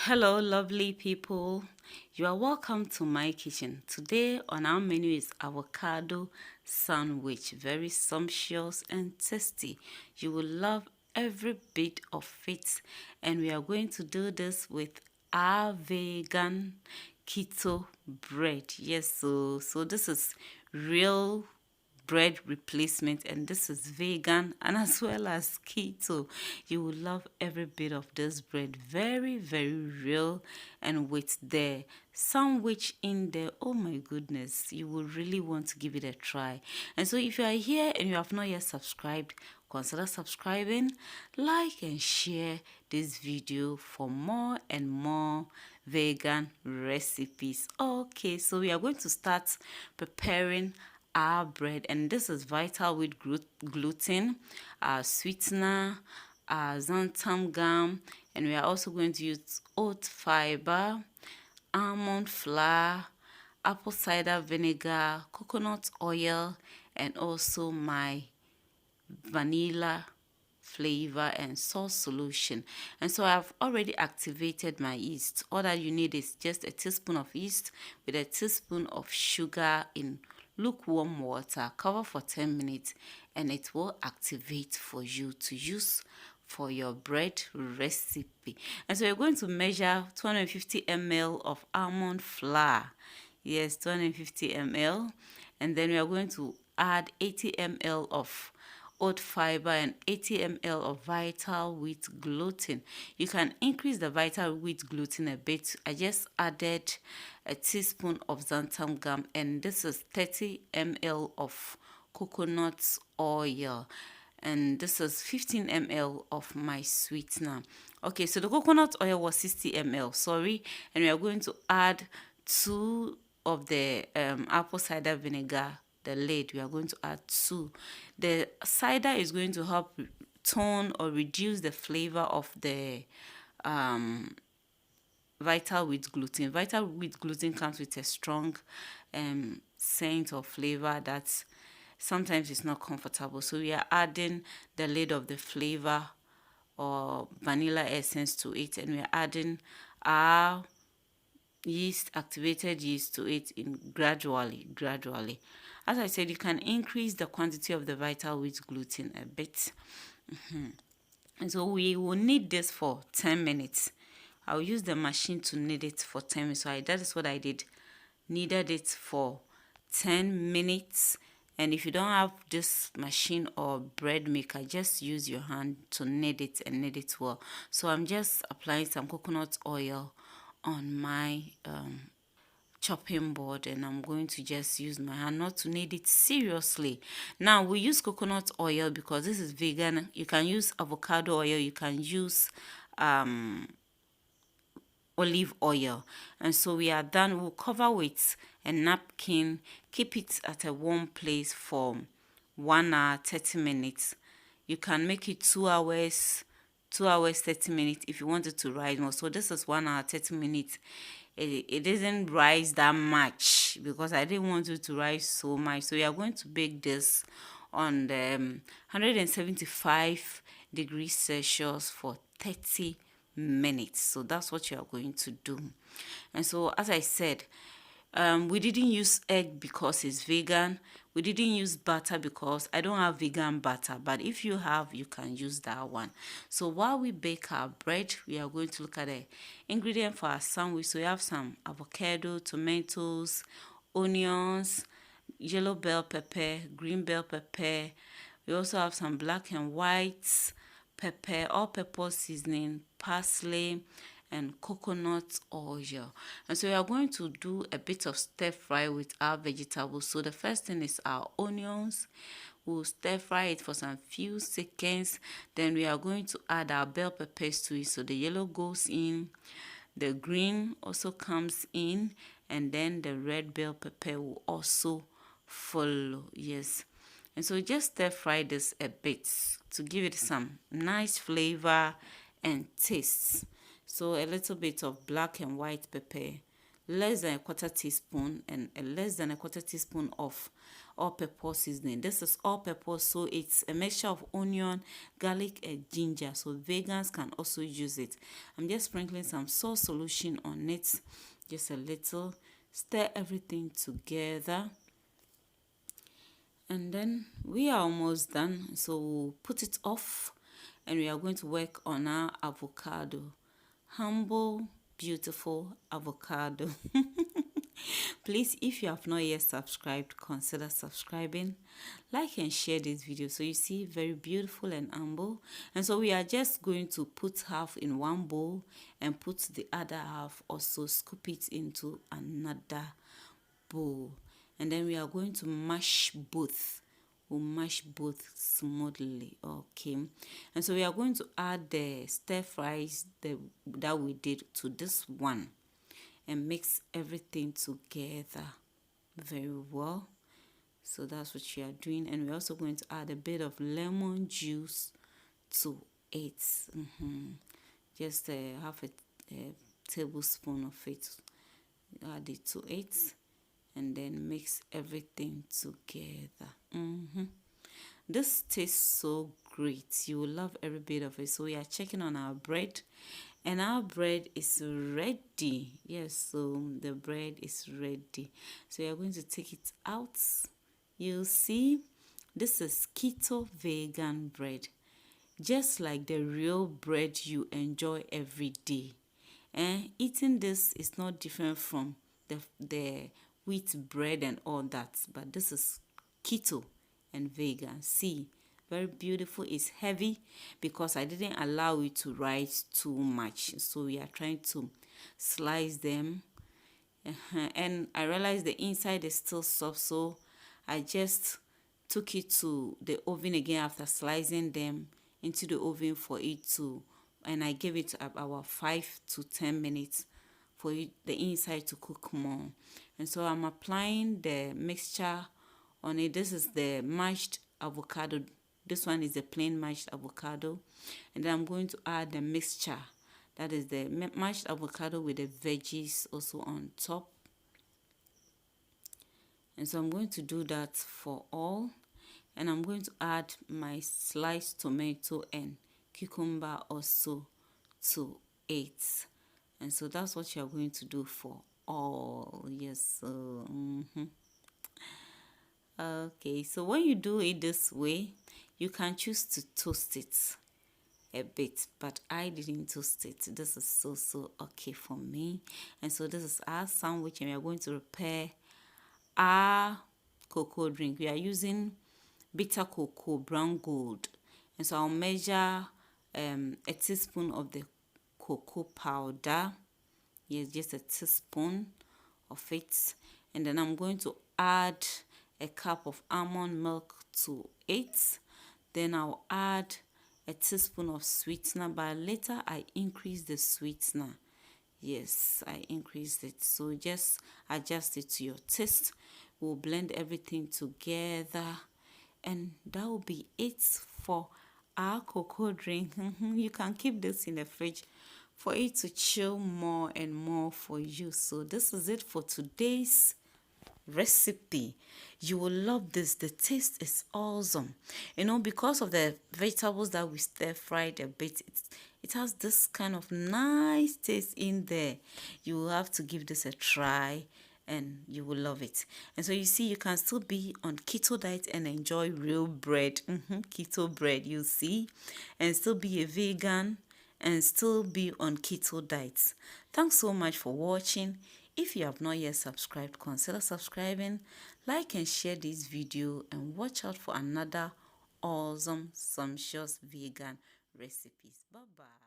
Hello, lovely people. You are welcome to my kitchen. Today on our menu is avocado sandwich. Very sumptuous and tasty. You will love every bit of it. And we are going to do this with our vegan keto bread. Yes, so this is real bread replacement, and this is vegan and as well as keto. You will love every bit of this bread. Very real, and with the sandwich in there, oh my goodness, you will really want to give it a try. And so if you are here and you have not yet subscribed, consider subscribing, like and share this video for more and more vegan recipes. Okay, so we are going to start preparing our bread, and this is vital with gluten, our sweetener, our xanthan gum, and we are also going to use oat fiber, almond flour, apple cider vinegar, coconut oil, and also my vanilla flavor and salt solution. And so I've already activated my yeast. All that you need is just a teaspoon of yeast with a teaspoon of sugar in lukewarm water. Cover for 10 minutes and it will activate for you to use for your bread recipe. And so you're going to measure 250 ml of almond flour. Yes, 250 ml. And then we are going to add 80 ml of oat fiber and 80 ml of vital wheat gluten. You can increase the vital wheat gluten a bit. I just added a teaspoon of xanthan gum, and this is 30 ml of coconut oil, and this is 15 ml of my sweetener. Okay, so the coconut oil was 60 ml, sorry, and we are going to add 2 of the apple cider vinegar, the lid. We are going to add 2. The cider is going to help tone or reduce the flavor of the vital wheat gluten. Vital wheat gluten comes with a strong scent or flavor that sometimes it's not comfortable. So we are adding the lid of the flavor or vanilla essence to it, and we are adding our yeast, activated yeast to it in gradually. As I said, you can increase the quantity of the vital wheat gluten a bit. And so we will knead this for 10 minutes. I'll use the machine to knead it for 10 minutes. So that is what I did. Kneaded it for 10 minutes. And if you don't have this machine or bread maker, just use your hand to knead it and knead it well. So I'm just applying some coconut oil on my chopping board, and I'm going to just use my hand not to knead it seriously. Now we use coconut oil because this is vegan. You can use avocado oil, you can use olive oil. And so we are done. We'll cover with a napkin, keep it at a warm place for 1 hour 30 minutes. You can make it 2 hours 30 minutes if you want it to rise more. So this is 1 hour 30 minutes. It doesn't rise that much because I didn't want it to rise so much. So we are going to bake this on the 175 degrees Celsius for 30 minutes. So that's what you are going to do. And so as I said, we didn't use egg because it's vegan. We didn't use butter because I don't have vegan butter, but if you have, you can use that one. So while we bake our bread, we are going to look at the ingredient for our sandwich. So we have some avocado, tomatoes, onions, yellow bell pepper, green bell pepper. We also have some black and white pepper, all-purpose seasoning, parsley, and coconut oil. And so we are going to do a bit of stir fry with our vegetables. So the first thing is our onions. We'll stir fry it for some few seconds. Then we are going to add our bell peppers to it. So the yellow goes in, the green also comes in, and then the red bell pepper will also follow. Yes. And so just stir fry this a bit to give it some nice flavor and taste. So a little bit of black and white pepper, less than a quarter teaspoon, and less than a quarter teaspoon of all-purpose seasoning. This is all-purpose, so it's a mixture of onion, garlic, and ginger. So vegans can also use it. I'm just sprinkling some salt solution on it, just a little. Stir everything together. And then we are almost done, so we'll put it off and we are going to work on our avocado. Humble, beautiful avocado. Please, if you have not yet subscribed, consider subscribing. Like and share this video. So you see, very beautiful and humble. And so we are just going to put half in one bowl and put the other half, also scoop it into another bowl. And then we are going to mash both. We'll mash both smoothly. Okay. And so we are going to add the stir fries that we did to this one and mix everything together very well. So that's what we are doing. And we're also going to add a bit of lemon juice to it. Just half a tablespoon of it. Add it to it and then mix everything together. This tastes so great. You will love every bit of it. So we are checking on our bread, and our bread is ready. Yes, so the bread is ready. So we are going to take it out. You see, this is keto vegan bread, just like the real bread you enjoy every day. And eating this is not different from the wheat bread and all that, but this is keto and vegan. See, very beautiful. It's heavy because I didn't allow it to rise too much, so we are trying to slice them. And I realized the inside is still soft, so I just took it to the oven again after slicing them into the oven for it to, and I gave it about 5 to 10 minutes for it, the inside to cook more. And so I'm applying the mixture on it. This is the mashed avocado. This one is the plain mashed avocado. And then I'm going to add the mixture. That is the mashed avocado with the veggies also on top. And so I'm going to do that for all. And I'm going to add my sliced tomato and cucumber also to it. And so that's what you're going to do for all. Yes. Okay, so when you do it this way, you can choose to toast it a bit, but I didn't toast it. This is so okay for me. And so this is our sandwich, and we are going to prepare our cocoa drink. We are using bitter cocoa, brown gold. And so I'll measure a teaspoon of the cocoa powder. Yes, just a teaspoon of it. And then I'm going to add a cup of almond milk to it. Then I'll add a teaspoon of sweetener, but later I increase the sweetener. Yes, I increased it. So just adjust it to your taste. We'll blend everything together, and that will be it for our cocoa drink. You can keep this in the fridge for it to chill more and more for you. So this is it for today's recipe. You will love this. The taste is awesome. You know, because of the vegetables that we stir fried a bit, it has this kind of nice taste in there. You will have to give this a try and you will love it. And so you see, you can still be on keto diet and enjoy real bread, keto bread, you see, and still be a vegan and still be on keto diets. Thanks so much for watching. If you have not yet subscribed, consider subscribing, like and share this video, and watch out for another awesome, sumptuous vegan recipes. Bye-bye.